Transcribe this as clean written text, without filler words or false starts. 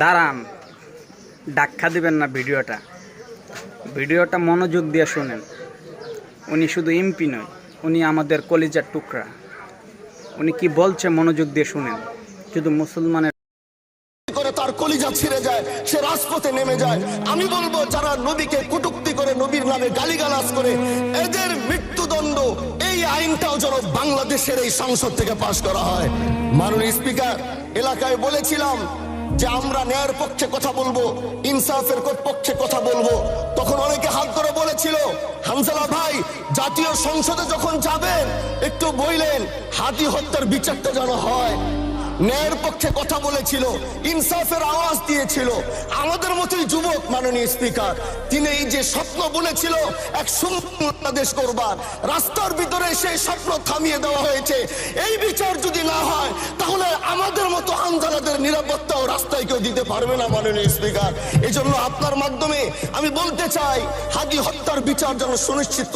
দাঁড়ান, ধাক্কা দিবেন না। ভিডিওটা মনোযোগ দিয়ে শুনেন। উনি শুধু এমপি নয়, উনি আমাদের কলিজার টুকরা। উনি কি বলছে মনোযোগ দিয়ে শুনেন। শুধু মুসলমানের করে তার কলিজা ছিঁড়ে যায়, সে রাজপথে নেমে যায়। আমি বলবো যারা নবীকে কটূক্তি করে, নবীর নামে গালিগালাজ করে, এদের মৃত্যুদণ্ড এই আইনটাও যেন বাংলাদেশের এই সংসদ থেকে পাশ করা হয়। মাননীয় স্পিকার, এলাকায় বলেছিলাম যে আমরা ন্যায়ের পক্ষে কথা বলবো, ইনসাফের পক্ষে কথা বলবো। তখন অনেকে হাত ধরে বলেছিল, হামজালা ভাই জাতীয় সংসদে যখন যাবেন একটু বললেন হাতি হত্যার বিচারটা যেন হয়। ন্যায়ের পক্ষে কথা বলেছিল, ইনসাফের আওয়াজ দিয়েছিল। আমাদের মতোই যুবক মাননীয় স্পিকার, তিনি এই যে স্বপ্ন বলেছিল এক সুন্দর বাংলাদেশ করবার, রাস্তার ভিতরে সেই স্বপ্ন থামিয়ে দেওয়া হয়েছে। এই বিচার যদি না হয় তাহলে আমাদের মতো হামজালাদের নিরাপত্তাও রাস্তায় কেউ দিতে পারবে না মাননীয় স্পিকার। এজন্য আপনার মাধ্যমে আমি বলতে চাই, হাদি হত্যার বিচার যেন সুনিশ্চিত